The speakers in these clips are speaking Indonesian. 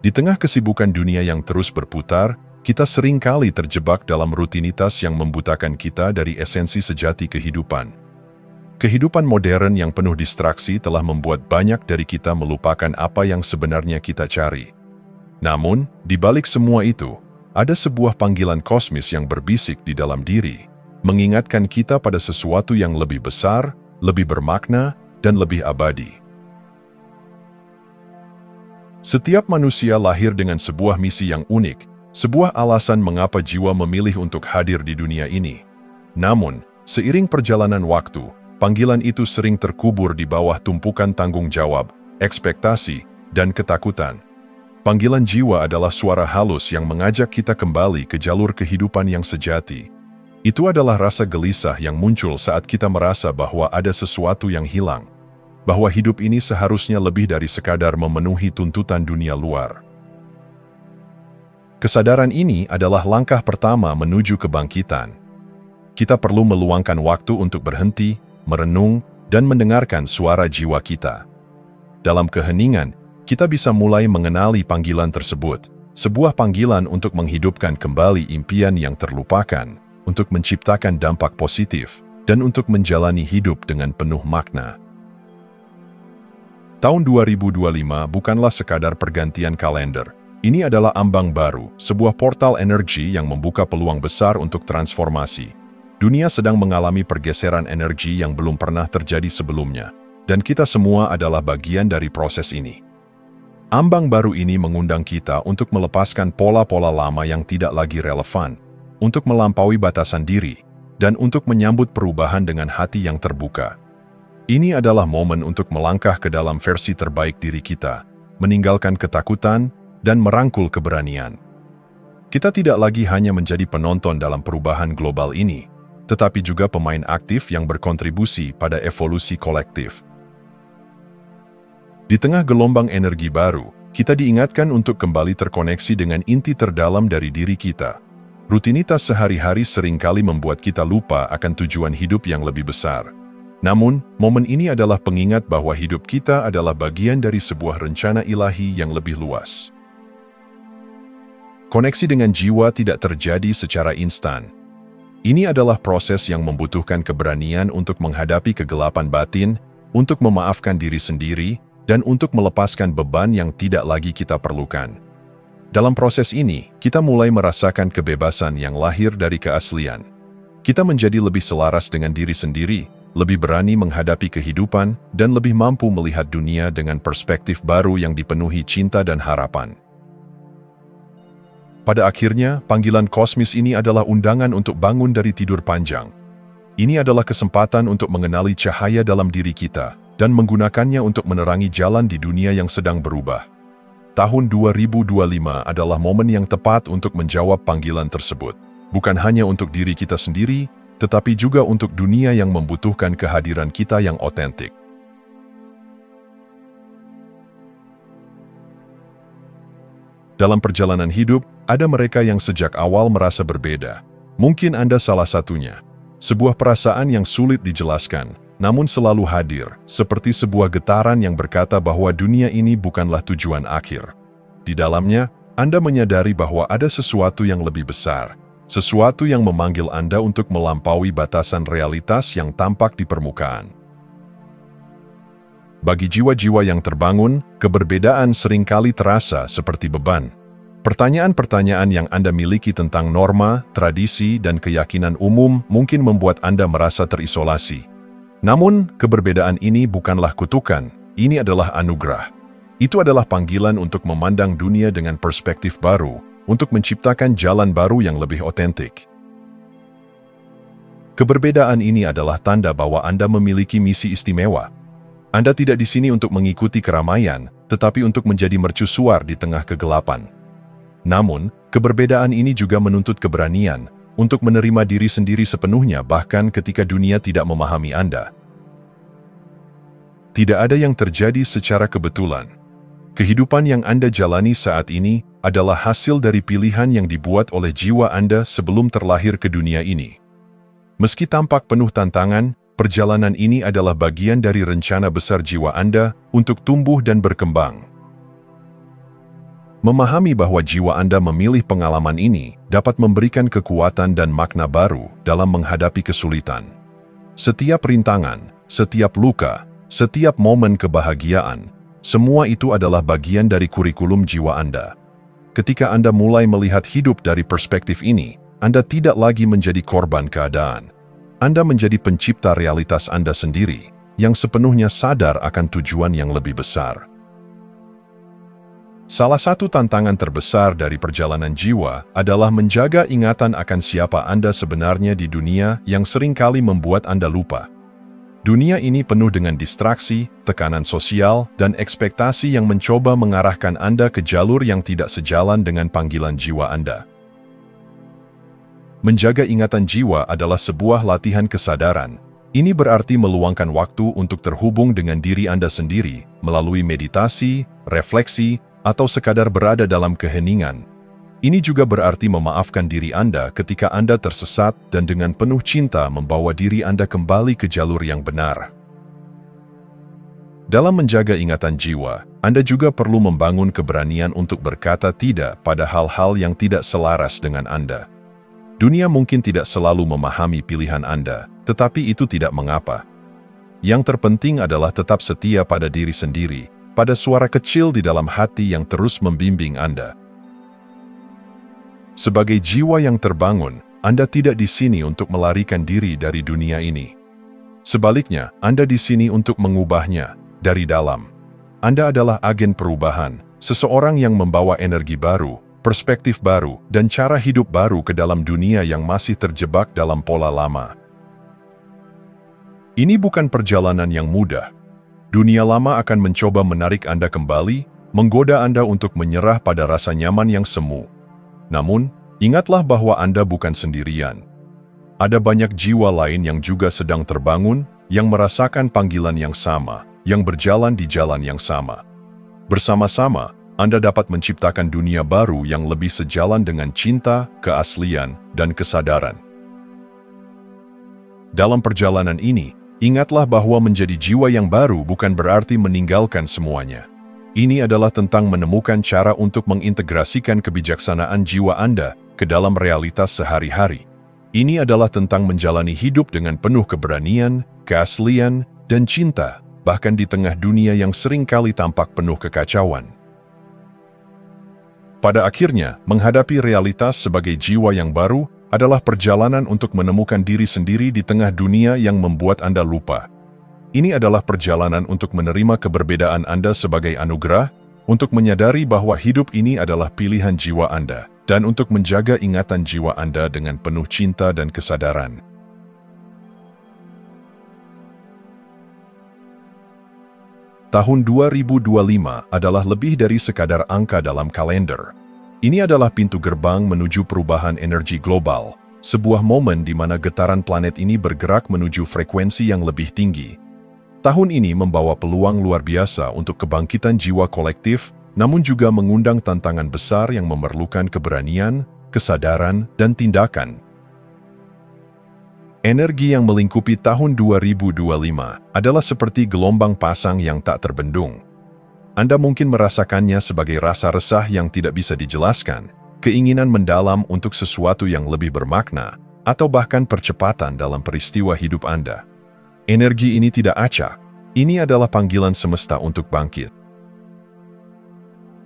Di tengah kesibukan dunia yang terus berputar, kita seringkali terjebak dalam rutinitas yang membutakan kita dari esensi sejati kehidupan. Kehidupan modern yang penuh distraksi telah membuat banyak dari kita melupakan apa yang sebenarnya kita cari. Namun, di balik semua itu, ada sebuah panggilan kosmis yang berbisik di dalam diri, mengingatkan kita pada sesuatu yang lebih besar, lebih bermakna, dan lebih abadi. Setiap manusia lahir dengan sebuah misi yang unik, sebuah alasan mengapa jiwa memilih untuk hadir di dunia ini. Namun, seiring perjalanan waktu, panggilan itu sering terkubur di bawah tumpukan tanggung jawab, ekspektasi, dan ketakutan. Panggilan jiwa adalah suara halus yang mengajak kita kembali ke jalur kehidupan yang sejati. Itu adalah rasa gelisah yang muncul saat kita merasa bahwa ada sesuatu yang hilang, bahwa hidup ini seharusnya lebih dari sekadar memenuhi tuntutan dunia luar. Kesadaran ini adalah langkah pertama menuju kebangkitan. Kita perlu meluangkan waktu untuk berhenti, merenung, dan mendengarkan suara jiwa kita. Dalam keheningan, kita bisa mulai mengenali panggilan tersebut, sebuah panggilan untuk menghidupkan kembali impian yang terlupakan, untuk menciptakan dampak positif, dan untuk menjalani hidup dengan penuh makna. Tahun 2025 bukanlah sekadar pergantian kalender. Ini adalah ambang baru, sebuah portal energi yang membuka peluang besar untuk transformasi. Dunia sedang mengalami pergeseran energi yang belum pernah terjadi sebelumnya, dan kita semua adalah bagian dari proses ini. Ambang baru ini mengundang kita untuk melepaskan pola-pola lama yang tidak lagi relevan, untuk melampaui batasan diri, dan untuk menyambut perubahan dengan hati yang terbuka. Ini adalah momen untuk melangkah ke dalam versi terbaik diri kita, meninggalkan ketakutan, dan merangkul keberanian. Kita tidak lagi hanya menjadi penonton dalam perubahan global ini, tetapi juga pemain aktif yang berkontribusi pada evolusi kolektif. Di tengah gelombang energi baru, kita diingatkan untuk kembali terkoneksi dengan inti terdalam dari diri kita. Rutinitas sehari-hari seringkali membuat kita lupa akan tujuan hidup yang lebih besar. Namun, momen ini adalah pengingat bahwa hidup kita adalah bagian dari sebuah rencana ilahi yang lebih luas. Koneksi dengan jiwa tidak terjadi secara instan. Ini adalah proses yang membutuhkan keberanian untuk menghadapi kegelapan batin, untuk memaafkan diri sendiri, dan untuk melepaskan beban yang tidak lagi kita perlukan. Dalam proses ini, kita mulai merasakan kebebasan yang lahir dari keaslian. Kita menjadi lebih selaras dengan diri sendiri, lebih berani menghadapi kehidupan, dan lebih mampu melihat dunia dengan perspektif baru yang dipenuhi cinta dan harapan. Pada akhirnya, panggilan kosmis ini adalah undangan untuk bangun dari tidur panjang. Ini adalah kesempatan untuk mengenali cahaya dalam diri kita, dan menggunakannya untuk menerangi jalan di dunia yang sedang berubah. Tahun 2025 adalah momen yang tepat untuk menjawab panggilan tersebut, bukan hanya untuk diri kita sendiri, tetapi juga untuk dunia yang membutuhkan kehadiran kita yang otentik. Dalam perjalanan hidup, ada mereka yang sejak awal merasa berbeda. Mungkin Anda salah satunya. Sebuah perasaan yang sulit dijelaskan, namun selalu hadir, seperti sebuah getaran yang berkata bahwa dunia ini bukanlah tujuan akhir. Di dalamnya, Anda menyadari bahwa ada sesuatu yang lebih besar, sesuatu yang memanggil Anda untuk melampaui batasan realitas yang tampak di permukaan. Bagi jiwa-jiwa yang terbangun, keberbedaan seringkali terasa seperti beban. Pertanyaan-pertanyaan yang Anda miliki tentang norma, tradisi, dan keyakinan umum mungkin membuat Anda merasa terisolasi. Namun, keberbedaan ini bukanlah kutukan, ini adalah anugerah. Itu adalah panggilan untuk memandang dunia dengan perspektif baru, untuk menciptakan jalan baru yang lebih otentik. Keberbedaan ini adalah tanda bahwa Anda memiliki misi istimewa. Anda tidak di sini untuk mengikuti keramaian, tetapi untuk menjadi mercusuar di tengah kegelapan. Namun, keberbedaan ini juga menuntut keberanian untuk menerima diri sendiri sepenuhnya bahkan ketika dunia tidak memahami Anda. Tidak ada yang terjadi secara kebetulan. Kehidupan yang Anda jalani saat ini adalah hasil dari pilihan yang dibuat oleh jiwa Anda sebelum terlahir ke dunia ini. Meski tampak penuh tantangan, perjalanan ini adalah bagian dari rencana besar jiwa Anda untuk tumbuh dan berkembang. Memahami bahwa jiwa Anda memilih pengalaman ini dapat memberikan kekuatan dan makna baru dalam menghadapi kesulitan. Setiap rintangan, setiap luka, setiap momen kebahagiaan, semua itu adalah bagian dari kurikulum jiwa Anda. Ketika Anda mulai melihat hidup dari perspektif ini, Anda tidak lagi menjadi korban keadaan. Anda menjadi pencipta realitas Anda sendiri, yang sepenuhnya sadar akan tujuan yang lebih besar. Salah satu tantangan terbesar dari perjalanan jiwa adalah menjaga ingatan akan siapa Anda sebenarnya di dunia yang seringkali membuat Anda lupa. Dunia ini penuh dengan distraksi, tekanan sosial, dan ekspektasi yang mencoba mengarahkan Anda ke jalur yang tidak sejalan dengan panggilan jiwa Anda. Menjaga ingatan jiwa adalah sebuah latihan kesadaran. Ini berarti meluangkan waktu untuk terhubung dengan diri Anda sendiri melalui meditasi, refleksi, atau sekadar berada dalam keheningan. Ini juga berarti memaafkan diri Anda ketika Anda tersesat dan dengan penuh cinta membawa diri Anda kembali ke jalur yang benar. Dalam menjaga ingatan jiwa, Anda juga perlu membangun keberanian untuk berkata tidak pada hal-hal yang tidak selaras dengan Anda. Dunia mungkin tidak selalu memahami pilihan Anda, tetapi itu tidak mengapa. Yang terpenting adalah tetap setia pada diri sendiri, pada suara kecil di dalam hati yang terus membimbing Anda. Sebagai jiwa yang terbangun, Anda tidak di sini untuk melarikan diri dari dunia ini. Sebaliknya, Anda di sini untuk mengubahnya dari dalam. Anda adalah agen perubahan, seseorang yang membawa energi baru, perspektif baru, dan cara hidup baru ke dalam dunia yang masih terjebak dalam pola lama. Ini bukan perjalanan yang mudah. Dunia lama akan mencoba menarik Anda kembali, menggoda Anda untuk menyerah pada rasa nyaman yang semu. Namun, ingatlah bahwa Anda bukan sendirian. Ada banyak jiwa lain yang juga sedang terbangun, yang merasakan panggilan yang sama, yang berjalan di jalan yang sama. Bersama-sama, Anda dapat menciptakan dunia baru yang lebih sejalan dengan cinta, keaslian, dan kesadaran. Dalam perjalanan ini, ingatlah bahwa menjadi jiwa yang baru bukan berarti meninggalkan semuanya. Ini adalah tentang menemukan cara untuk mengintegrasikan kebijaksanaan jiwa Anda ke dalam realitas sehari-hari. Ini adalah tentang menjalani hidup dengan penuh keberanian, keaslian, dan cinta, bahkan di tengah dunia yang seringkali tampak penuh kekacauan. Pada akhirnya, menghadapi realitas sebagai jiwa yang baru adalah perjalanan untuk menemukan diri sendiri di tengah dunia yang membuat Anda lupa. Ini adalah perjalanan untuk menerima keberbedaan Anda sebagai anugerah, untuk menyadari bahwa hidup ini adalah pilihan jiwa Anda, dan untuk menjaga ingatan jiwa Anda dengan penuh cinta dan kesadaran. Tahun 2025 adalah lebih dari sekadar angka dalam kalender. Ini adalah pintu gerbang menuju perubahan energi global, sebuah momen di mana getaran planet ini bergerak menuju frekuensi yang lebih tinggi. Tahun ini membawa peluang luar biasa untuk kebangkitan jiwa kolektif, namun juga mengundang tantangan besar yang memerlukan keberanian, kesadaran, dan tindakan. Energi yang melingkupi tahun 2025 adalah seperti gelombang pasang yang tak terbendung. Anda mungkin merasakannya sebagai rasa resah yang tidak bisa dijelaskan, keinginan mendalam untuk sesuatu yang lebih bermakna, atau bahkan percepatan dalam peristiwa hidup Anda. Energi ini tidak acak, ini adalah panggilan semesta untuk bangkit.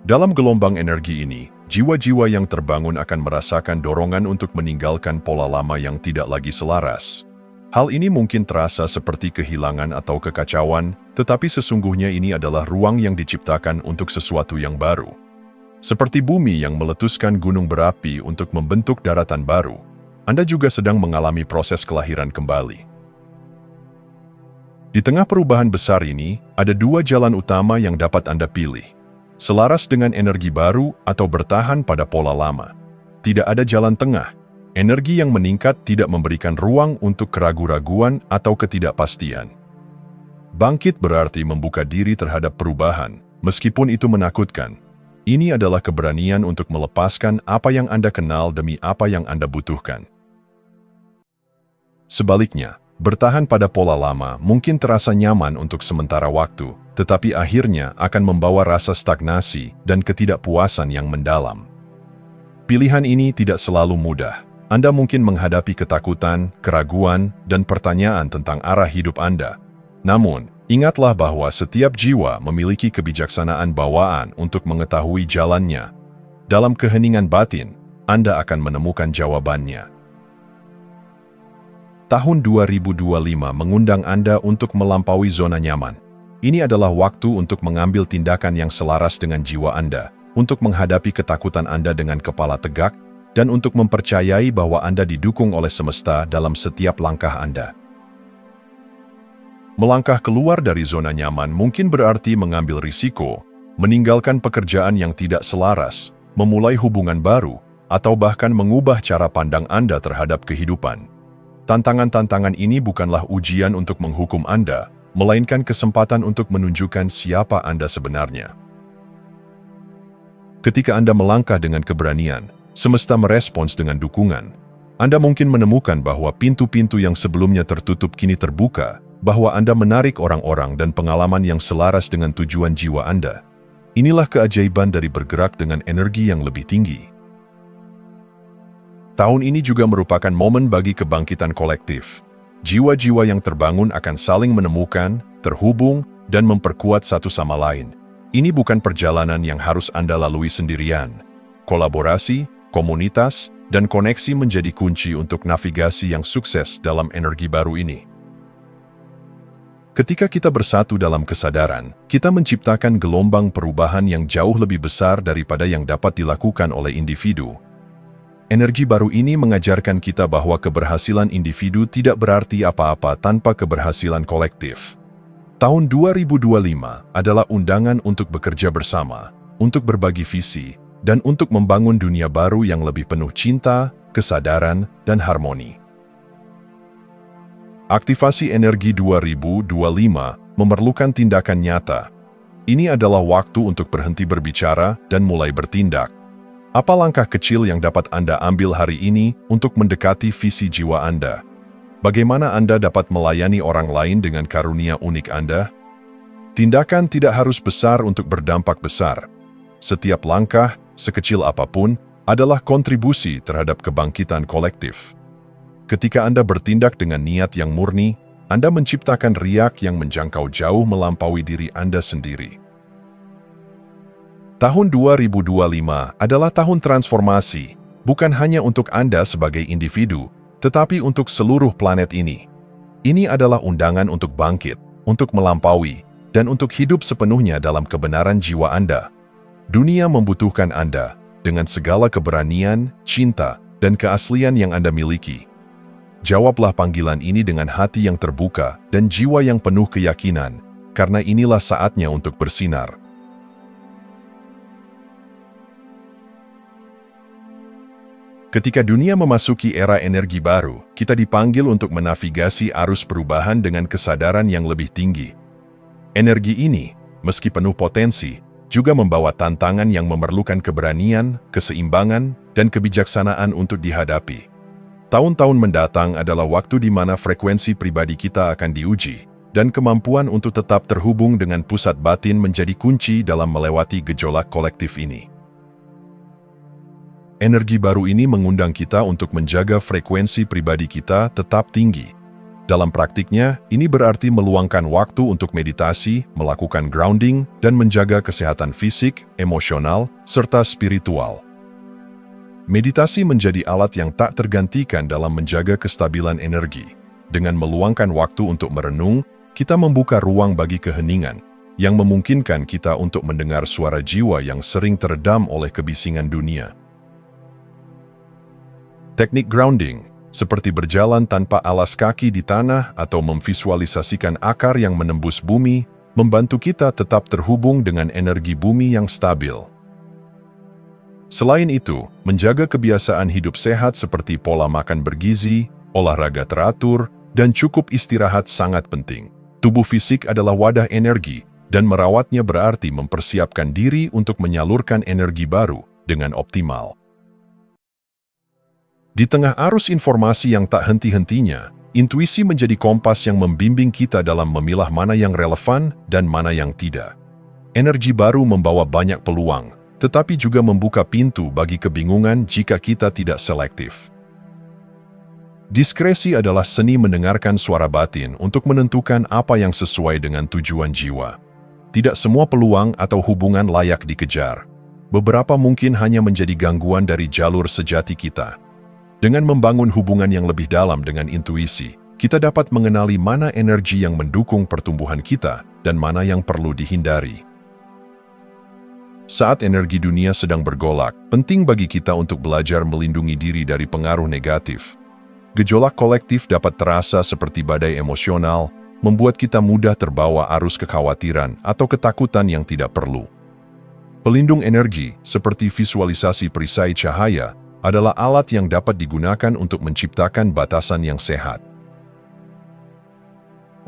Dalam gelombang energi ini, jiwa-jiwa yang terbangun akan merasakan dorongan untuk meninggalkan pola lama yang tidak lagi selaras. Hal ini mungkin terasa seperti kehilangan atau kekacauan, tetapi sesungguhnya ini adalah ruang yang diciptakan untuk sesuatu yang baru. Seperti bumi yang meletuskan gunung berapi untuk membentuk daratan baru, Anda juga sedang mengalami proses kelahiran kembali. Di tengah perubahan besar ini, ada dua jalan utama yang dapat Anda pilih. Selaras dengan energi baru atau bertahan pada pola lama. Tidak ada jalan tengah. Energi yang meningkat tidak memberikan ruang untuk keraguan-raguan atau ketidakpastian. Bangkit berarti membuka diri terhadap perubahan, meskipun itu menakutkan. Ini adalah keberanian untuk melepaskan apa yang Anda kenal demi apa yang Anda butuhkan. Sebaliknya, Bertahan pada pola lama mungkin terasa nyaman untuk sementara waktu, tetapi akhirnya akan membawa rasa stagnasi dan ketidakpuasan yang mendalam. Pilihan ini tidak selalu mudah. Anda mungkin menghadapi ketakutan, keraguan, dan pertanyaan tentang arah hidup Anda. Namun, ingatlah bahwa setiap jiwa memiliki kebijaksanaan bawaan untuk mengetahui jalannya. Dalam keheningan batin, Anda akan menemukan jawabannya. Tahun 2025 mengundang Anda untuk melampaui zona nyaman. Ini adalah waktu untuk mengambil tindakan yang selaras dengan jiwa Anda, untuk menghadapi ketakutan Anda dengan kepala tegak, dan untuk mempercayai bahwa Anda didukung oleh semesta dalam setiap langkah Anda. Melangkah keluar dari zona nyaman mungkin berarti mengambil risiko, meninggalkan pekerjaan yang tidak selaras, memulai hubungan baru, atau bahkan mengubah cara pandang Anda terhadap kehidupan. Tantangan-tantangan ini bukanlah ujian untuk menghukum Anda, melainkan kesempatan untuk menunjukkan siapa Anda sebenarnya. Ketika Anda melangkah dengan keberanian, semesta merespons dengan dukungan. Anda mungkin menemukan bahwa pintu-pintu yang sebelumnya tertutup kini terbuka, bahwa Anda menarik orang-orang dan pengalaman yang selaras dengan tujuan jiwa Anda. Inilah keajaiban dari bergerak dengan energi yang lebih tinggi. Tahun ini juga merupakan momen bagi kebangkitan kolektif. Jiwa-jiwa yang terbangun akan saling menemukan, terhubung, dan memperkuat satu sama lain. Ini bukan perjalanan yang harus Anda lalui sendirian. Kolaborasi, komunitas, dan koneksi menjadi kunci untuk navigasi yang sukses dalam energi baru ini. Ketika kita bersatu dalam kesadaran, kita menciptakan gelombang perubahan yang jauh lebih besar daripada yang dapat dilakukan oleh individu. Energi baru ini mengajarkan kita bahwa keberhasilan individu tidak berarti apa-apa tanpa keberhasilan kolektif. Tahun 2025 adalah undangan untuk bekerja bersama, untuk berbagi visi, dan untuk membangun dunia baru yang lebih penuh cinta, kesadaran, dan harmoni. Aktivasi energi 2025 memerlukan tindakan nyata. Ini adalah waktu untuk berhenti berbicara dan mulai bertindak. Apa langkah kecil yang dapat Anda ambil hari ini untuk mendekati visi jiwa Anda? Bagaimana Anda dapat melayani orang lain dengan karunia unik Anda? Tindakan tidak harus besar untuk berdampak besar. Setiap langkah, sekecil apapun, adalah kontribusi terhadap kebangkitan kolektif. Ketika Anda bertindak dengan niat yang murni, Anda menciptakan riak yang menjangkau jauh melampaui diri Anda sendiri. Tahun 2025 adalah tahun transformasi, bukan hanya untuk Anda sebagai individu, tetapi untuk seluruh planet ini. Ini adalah undangan untuk bangkit, untuk melampaui, dan untuk hidup sepenuhnya dalam kebenaran jiwa Anda. Dunia membutuhkan Anda, dengan segala keberanian, cinta, dan keaslian yang Anda miliki. Jawablah panggilan ini dengan hati yang terbuka dan jiwa yang penuh keyakinan, karena inilah saatnya untuk bersinar. Ketika dunia memasuki era energi baru, kita dipanggil untuk menavigasi arus perubahan dengan kesadaran yang lebih tinggi. Energi ini, meski penuh potensi, juga membawa tantangan yang memerlukan keberanian, keseimbangan, dan kebijaksanaan untuk dihadapi. Tahun-tahun mendatang adalah waktu di mana frekuensi pribadi kita akan diuji, dan kemampuan untuk tetap terhubung dengan pusat batin menjadi kunci dalam melewati gejolak kolektif ini. Energi baru ini mengundang kita untuk menjaga frekuensi pribadi kita tetap tinggi. Dalam praktiknya, ini berarti meluangkan waktu untuk meditasi, melakukan grounding, dan menjaga kesehatan fisik, emosional, serta spiritual. Meditasi menjadi alat yang tak tergantikan dalam menjaga kestabilan energi. Dengan meluangkan waktu untuk merenung, kita membuka ruang bagi keheningan, yang memungkinkan kita untuk mendengar suara jiwa yang sering teredam oleh kebisingan dunia. Teknik grounding, seperti berjalan tanpa alas kaki di tanah atau memvisualisasikan akar yang menembus bumi, membantu kita tetap terhubung dengan energi bumi yang stabil. Selain itu, menjaga kebiasaan hidup sehat seperti pola makan bergizi, olahraga teratur, dan cukup istirahat sangat penting. Tubuh fisik adalah wadah energi, dan merawatnya berarti mempersiapkan diri untuk menyalurkan energi baru dengan optimal. Di tengah arus informasi yang tak henti-hentinya, Intuisi menjadi kompas yang membimbing kita dalam memilah mana yang relevan dan mana yang tidak. Energi baru membawa banyak peluang, tetapi juga membuka pintu bagi kebingungan jika kita tidak selektif. Diskresi adalah seni mendengarkan suara batin untuk menentukan apa yang sesuai dengan tujuan jiwa. Tidak semua peluang atau hubungan layak dikejar. Beberapa mungkin hanya menjadi gangguan dari jalur sejati kita. Dengan membangun hubungan yang lebih dalam dengan intuisi, kita dapat mengenali mana energi yang mendukung pertumbuhan kita dan mana yang perlu dihindari. Saat energi dunia sedang bergolak, penting bagi kita untuk belajar melindungi diri dari pengaruh negatif. Gejolak kolektif dapat terasa seperti badai emosional, membuat kita mudah terbawa arus kekhawatiran atau ketakutan yang tidak perlu. Pelindung energi, seperti visualisasi perisai cahaya, adalah alat yang dapat digunakan untuk menciptakan batasan yang sehat.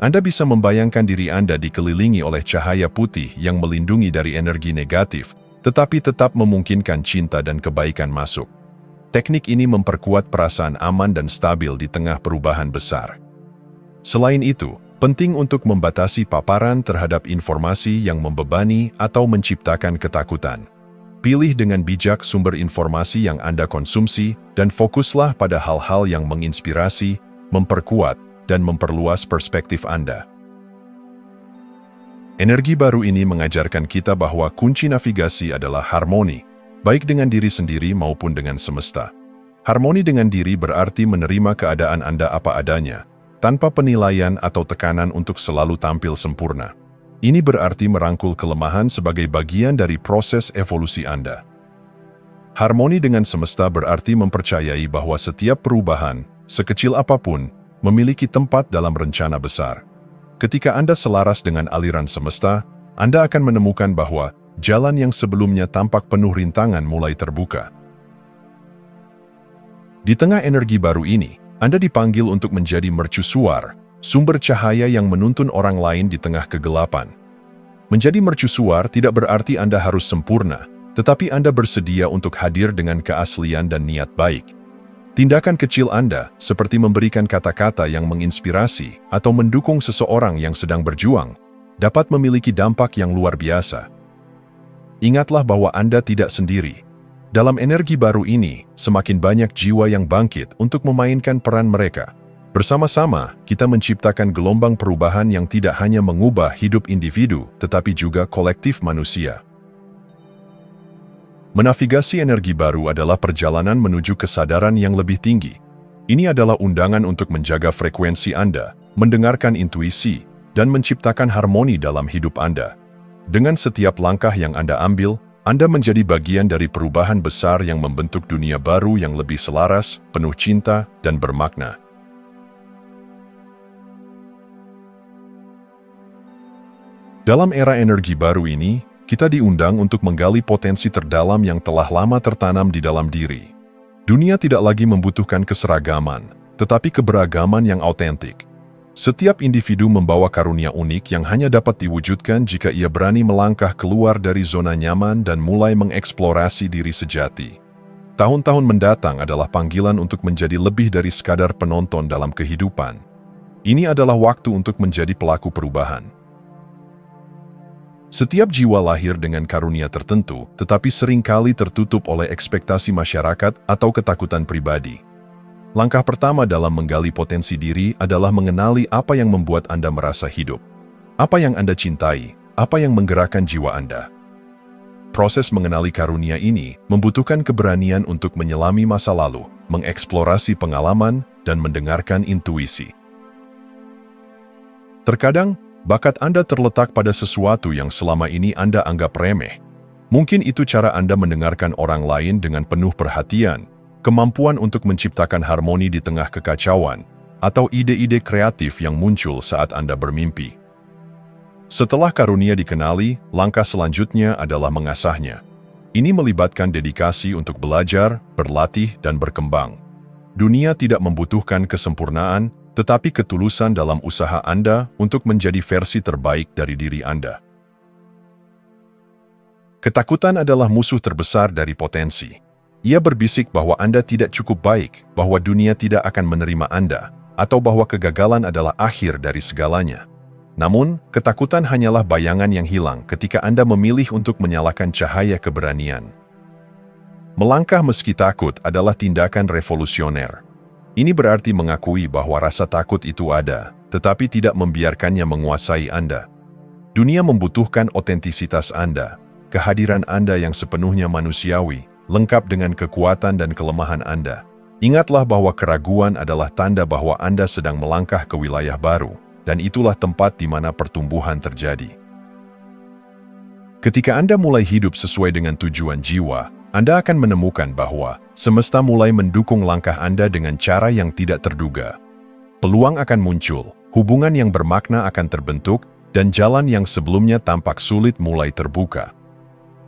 Anda bisa membayangkan diri Anda dikelilingi oleh cahaya putih yang melindungi dari energi negatif, tetapi tetap memungkinkan cinta dan kebaikan masuk. Teknik ini memperkuat perasaan aman dan stabil di tengah perubahan besar. Selain itu, penting untuk membatasi paparan terhadap informasi yang membebani atau menciptakan ketakutan. Pilih dengan bijak sumber informasi yang Anda konsumsi dan fokuslah pada hal-hal yang menginspirasi, memperkuat, dan memperluas perspektif Anda. Energi baru ini mengajarkan kita bahwa kunci navigasi adalah harmoni, baik dengan diri sendiri maupun dengan semesta. Harmoni dengan diri berarti menerima keadaan Anda apa adanya, tanpa penilaian atau tekanan untuk selalu tampil sempurna. Ini berarti merangkul kelemahan sebagai bagian dari proses evolusi Anda. Harmoni dengan semesta berarti mempercayai bahwa setiap perubahan, sekecil apapun, memiliki tempat dalam rencana besar. Ketika Anda selaras dengan aliran semesta, Anda akan menemukan bahwa jalan yang sebelumnya tampak penuh rintangan mulai terbuka. Di tengah energi baru ini, Anda dipanggil untuk menjadi mercusuar, sumber cahaya yang menuntun orang lain di tengah kegelapan. Menjadi mercusuar tidak berarti Anda harus sempurna, tetapi Anda bersedia untuk hadir dengan keaslian dan niat baik. Tindakan kecil Anda, seperti memberikan kata-kata yang menginspirasi atau mendukung seseorang yang sedang berjuang, dapat memiliki dampak yang luar biasa. Ingatlah bahwa Anda tidak sendiri. Dalam energi baru ini, semakin banyak jiwa yang bangkit untuk memainkan peran mereka. Bersama-sama, kita menciptakan gelombang perubahan yang tidak hanya mengubah hidup individu, tetapi juga kolektif manusia. Menavigasi energi baru adalah perjalanan menuju kesadaran yang lebih tinggi. Ini adalah undangan untuk menjaga frekuensi Anda, mendengarkan intuisi, dan menciptakan harmoni dalam hidup Anda. Dengan setiap langkah yang Anda ambil, Anda menjadi bagian dari perubahan besar yang membentuk dunia baru yang lebih selaras, penuh cinta, dan bermakna. Dalam era energi baru ini, kita diundang untuk menggali potensi terdalam yang telah lama tertanam di dalam diri. Dunia tidak lagi membutuhkan keseragaman, tetapi keberagaman yang autentik. Setiap individu membawa karunia unik yang hanya dapat diwujudkan jika ia berani melangkah keluar dari zona nyaman dan mulai mengeksplorasi diri sejati. Tahun-tahun mendatang adalah panggilan untuk menjadi lebih dari sekadar penonton dalam kehidupan. Ini adalah waktu untuk menjadi pelaku perubahan. Setiap jiwa lahir dengan karunia tertentu, tetapi seringkali tertutup oleh ekspektasi masyarakat atau ketakutan pribadi. Langkah pertama dalam menggali potensi diri adalah mengenali apa yang membuat Anda merasa hidup. Apa yang Anda cintai, apa yang menggerakkan jiwa Anda. Proses mengenali karunia ini membutuhkan keberanian untuk menyelami masa lalu, mengeksplorasi pengalaman, dan mendengarkan intuisi. Terkadang, bakat Anda terletak pada sesuatu yang selama ini Anda anggap remeh. Mungkin itu cara Anda mendengarkan orang lain dengan penuh perhatian, kemampuan untuk menciptakan harmoni di tengah kekacauan, atau ide-ide kreatif yang muncul saat Anda bermimpi. Setelah karunia dikenali, langkah selanjutnya adalah mengasahnya. Ini melibatkan dedikasi untuk belajar, berlatih, dan berkembang. Dunia tidak membutuhkan kesempurnaan, tetapi ketulusan dalam usaha Anda untuk menjadi versi terbaik dari diri Anda. Ketakutan adalah musuh terbesar dari potensi. Ia berbisik bahwa Anda tidak cukup baik, bahwa dunia tidak akan menerima Anda, atau bahwa kegagalan adalah akhir dari segalanya. Namun, ketakutan hanyalah bayangan yang hilang ketika Anda memilih untuk menyalakan cahaya keberanian. Melangkah meski takut adalah tindakan revolusioner. Ini berarti mengakui bahwa rasa takut itu ada, tetapi tidak membiarkannya menguasai Anda. Dunia membutuhkan otentisitas Anda, kehadiran Anda yang sepenuhnya manusiawi, lengkap dengan kekuatan dan kelemahan Anda. Ingatlah bahwa keraguan adalah tanda bahwa Anda sedang melangkah ke wilayah baru, dan itulah tempat di mana pertumbuhan terjadi. Ketika Anda mulai hidup sesuai dengan tujuan jiwa, Anda akan menemukan bahwa semesta mulai mendukung langkah Anda dengan cara yang tidak terduga. Peluang akan muncul, hubungan yang bermakna akan terbentuk, dan jalan yang sebelumnya tampak sulit mulai terbuka.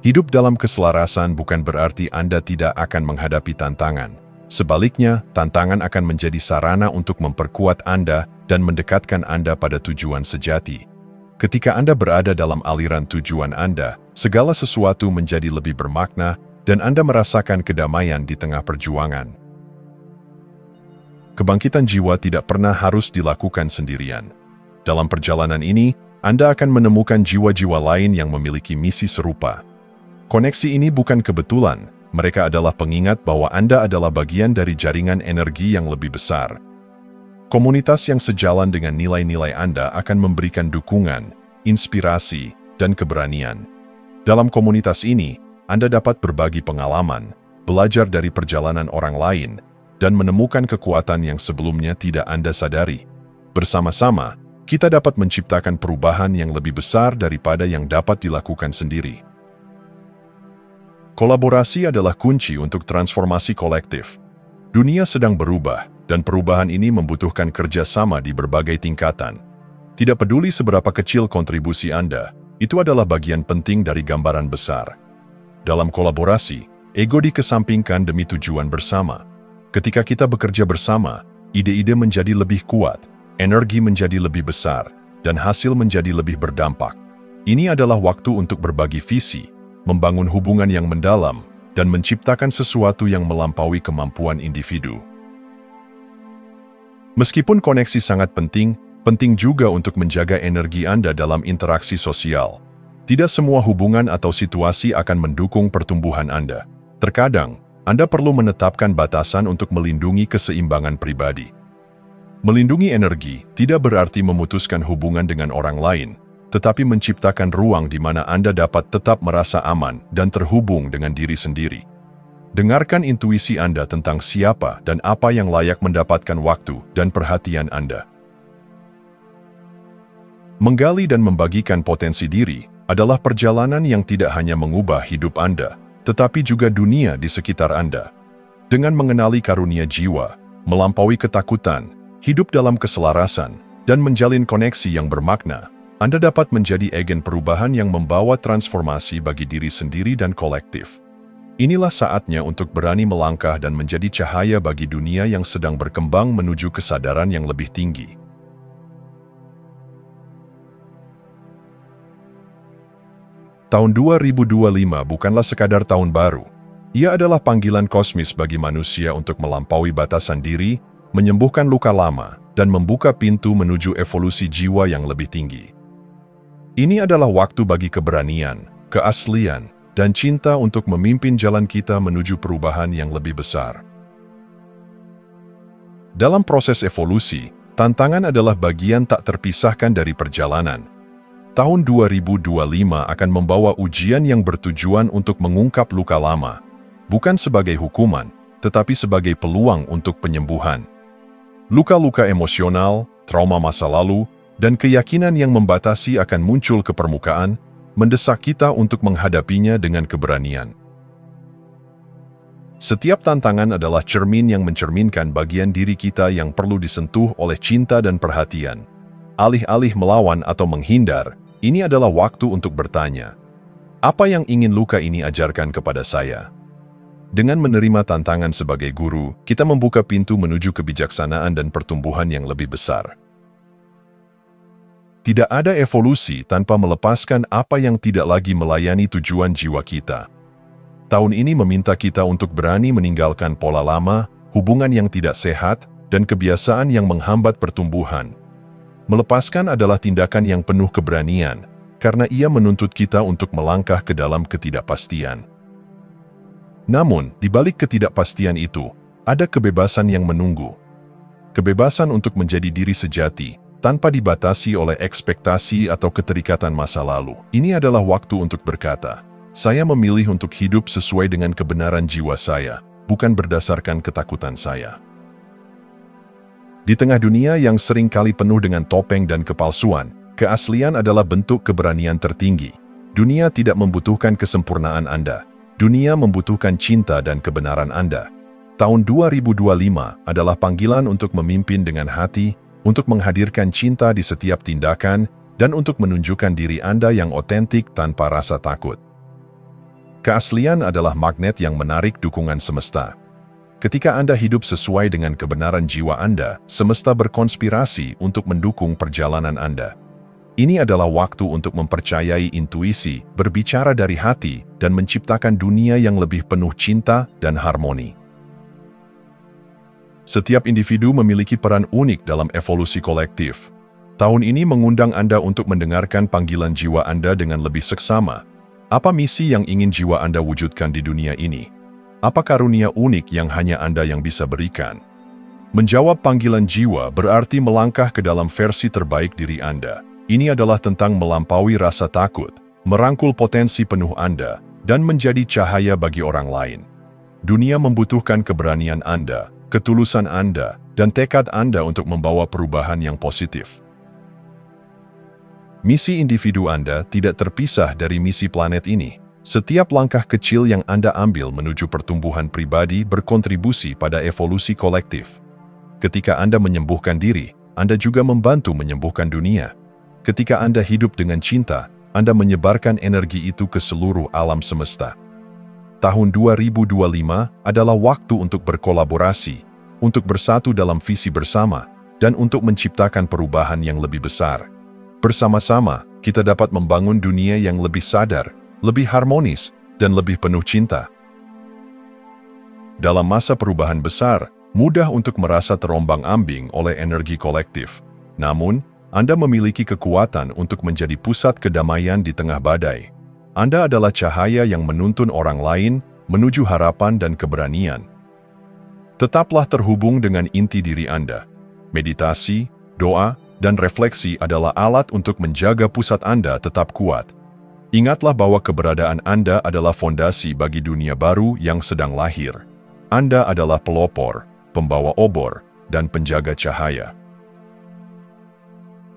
Hidup dalam keselarasan bukan berarti Anda tidak akan menghadapi tantangan. Sebaliknya, tantangan akan menjadi sarana untuk memperkuat Anda dan mendekatkan Anda pada tujuan sejati. Ketika Anda berada dalam aliran tujuan Anda, segala sesuatu menjadi lebih bermakna dan Anda merasakan kedamaian di tengah perjuangan. Kebangkitan jiwa tidak pernah harus dilakukan sendirian. Dalam perjalanan ini, Anda akan menemukan jiwa-jiwa lain yang memiliki misi serupa. Koneksi ini bukan kebetulan, mereka adalah pengingat bahwa Anda adalah bagian dari jaringan energi yang lebih besar. Komunitas yang sejalan dengan nilai-nilai Anda akan memberikan dukungan, inspirasi, dan keberanian. Dalam komunitas ini, Anda dapat berbagi pengalaman, belajar dari perjalanan orang lain, dan menemukan kekuatan yang sebelumnya tidak Anda sadari. Bersama-sama, kita dapat menciptakan perubahan yang lebih besar daripada yang dapat dilakukan sendiri. Kolaborasi adalah kunci untuk transformasi kolektif. Dunia sedang berubah, dan perubahan ini membutuhkan kerjasama di berbagai tingkatan. Tidak peduli seberapa kecil kontribusi Anda, itu adalah bagian penting dari gambaran besar. Dalam kolaborasi, ego dikesampingkan demi tujuan bersama. Ketika kita bekerja bersama, ide-ide menjadi lebih kuat, energi menjadi lebih besar, dan hasil menjadi lebih berdampak. Ini adalah waktu untuk berbagi visi, membangun hubungan yang mendalam, dan menciptakan sesuatu yang melampaui kemampuan individu. Meskipun koneksi sangat penting juga untuk menjaga energi Anda dalam interaksi sosial. Tidak semua hubungan atau situasi akan mendukung pertumbuhan Anda. Terkadang, Anda perlu menetapkan batasan untuk melindungi keseimbangan pribadi. Melindungi energi tidak berarti memutuskan hubungan dengan orang lain, tetapi menciptakan ruang di mana Anda dapat tetap merasa aman dan terhubung dengan diri sendiri. Dengarkan intuisi Anda tentang siapa dan apa yang layak mendapatkan waktu dan perhatian Anda. Menggali dan membagikan potensi diri adalah perjalanan yang tidak hanya mengubah hidup Anda, tetapi juga dunia di sekitar Anda. Dengan mengenali karunia jiwa, melampaui ketakutan, hidup dalam keselarasan, dan menjalin koneksi yang bermakna, Anda dapat menjadi agen perubahan yang membawa transformasi bagi diri sendiri dan kolektif. Inilah saatnya untuk berani melangkah dan menjadi cahaya bagi dunia yang sedang berkembang menuju kesadaran yang lebih tinggi. Tahun 2025 bukanlah sekadar tahun baru. Ia adalah panggilan kosmis bagi manusia untuk melampaui batasan diri, menyembuhkan luka lama, dan membuka pintu menuju evolusi jiwa yang lebih tinggi. Ini adalah waktu bagi keberanian, keaslian, dan cinta untuk memimpin jalan kita menuju perubahan yang lebih besar. Dalam proses evolusi, tantangan adalah bagian tak terpisahkan dari perjalanan. Tahun 2025 akan membawa ujian yang bertujuan untuk mengungkap luka lama, bukan sebagai hukuman, tetapi sebagai peluang untuk penyembuhan. Luka-luka emosional, trauma masa lalu, dan keyakinan yang membatasi akan muncul ke permukaan, mendesak kita untuk menghadapinya dengan keberanian. Setiap tantangan adalah cermin yang mencerminkan bagian diri kita yang perlu disentuh oleh cinta dan perhatian. Alih-alih melawan atau menghindar, ini adalah waktu untuk bertanya, apa yang ingin luka ini ajarkan kepada saya? Dengan menerima tantangan sebagai guru, kita membuka pintu menuju kebijaksanaan dan pertumbuhan yang lebih besar. Tidak ada evolusi tanpa melepaskan apa yang tidak lagi melayani tujuan jiwa kita. Tahun ini meminta kita untuk berani meninggalkan pola lama, hubungan yang tidak sehat, dan kebiasaan yang menghambat pertumbuhan. Melepaskan adalah tindakan yang penuh keberanian, karena ia menuntut kita untuk melangkah ke dalam ketidakpastian. Namun, di balik ketidakpastian itu, ada kebebasan yang menunggu. Kebebasan untuk menjadi diri sejati, tanpa dibatasi oleh ekspektasi atau keterikatan masa lalu. Ini adalah waktu untuk berkata, saya memilih untuk hidup sesuai dengan kebenaran jiwa saya, bukan berdasarkan ketakutan saya. Di tengah dunia yang sering kali penuh dengan topeng dan kepalsuan, keaslian adalah bentuk keberanian tertinggi. Dunia tidak membutuhkan kesempurnaan Anda. Dunia membutuhkan cinta dan kebenaran Anda. Tahun 2025 adalah panggilan untuk memimpin dengan hati, untuk menghadirkan cinta di setiap tindakan, dan untuk menunjukkan diri Anda yang otentik tanpa rasa takut. Keaslian adalah magnet yang menarik dukungan semesta. Ketika Anda hidup sesuai dengan kebenaran jiwa Anda, semesta berkonspirasi untuk mendukung perjalanan Anda. Ini adalah waktu untuk mempercayai intuisi, berbicara dari hati, dan menciptakan dunia yang lebih penuh cinta dan harmoni. Setiap individu memiliki peran unik dalam evolusi kolektif. Tahun ini mengundang Anda untuk mendengarkan panggilan jiwa Anda dengan lebih seksama. Apa misi yang ingin jiwa Anda wujudkan di dunia ini? Apa karunia unik yang hanya Anda yang bisa berikan? Menjawab panggilan jiwa berarti melangkah ke dalam versi terbaik diri Anda. Ini adalah tentang melampaui rasa takut, merangkul potensi penuh Anda, dan menjadi cahaya bagi orang lain. Dunia membutuhkan keberanian Anda, ketulusan Anda, dan tekad Anda untuk membawa perubahan yang positif. Misi individu Anda tidak terpisah dari misi planet ini. Setiap langkah kecil yang Anda ambil menuju pertumbuhan pribadi berkontribusi pada evolusi kolektif. Ketika Anda menyembuhkan diri, Anda juga membantu menyembuhkan dunia. Ketika Anda hidup dengan cinta, Anda menyebarkan energi itu ke seluruh alam semesta. Tahun 2025 adalah waktu untuk berkolaborasi, untuk bersatu dalam visi bersama, dan untuk menciptakan perubahan yang lebih besar. Bersama-sama, kita dapat membangun dunia yang lebih sadar, lebih harmonis, dan lebih penuh cinta. Dalam masa perubahan besar, mudah untuk merasa terombang-ambing oleh energi kolektif. Namun, Anda memiliki kekuatan untuk menjadi pusat kedamaian di tengah badai. Anda adalah cahaya yang menuntun orang lain menuju harapan dan keberanian. Tetaplah terhubung dengan inti diri Anda. Meditasi, doa, dan refleksi adalah alat untuk menjaga pusat Anda tetap kuat. Ingatlah bahwa keberadaan Anda adalah fondasi bagi dunia baru yang sedang lahir. Anda adalah pelopor, pembawa obor, dan penjaga cahaya.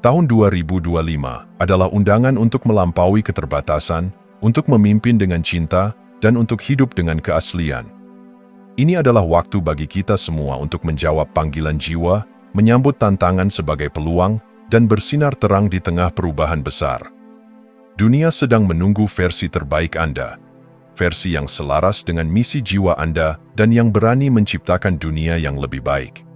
Tahun 2025 adalah undangan untuk melampaui keterbatasan, untuk memimpin dengan cinta, dan untuk hidup dengan keaslian. Ini adalah waktu bagi kita semua untuk menjawab panggilan jiwa, menyambut tantangan sebagai peluang, dan bersinar terang di tengah perubahan besar. Dunia sedang menunggu versi terbaik Anda, versi yang selaras dengan misi jiwa Anda dan yang berani menciptakan dunia yang lebih baik.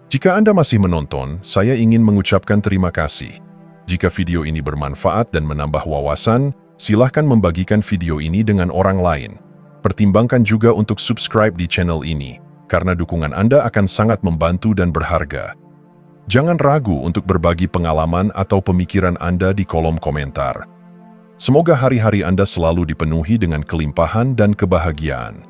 Jika Anda masih menonton, saya ingin mengucapkan terima kasih. Jika video ini bermanfaat dan menambah wawasan, silahkan membagikan video ini dengan orang lain. Pertimbangkan juga untuk subscribe di channel ini, karena dukungan Anda akan sangat membantu dan berharga. Jangan ragu untuk berbagi pengalaman atau pemikiran Anda di kolom komentar. Semoga hari-hari Anda selalu dipenuhi dengan kelimpahan dan kebahagiaan.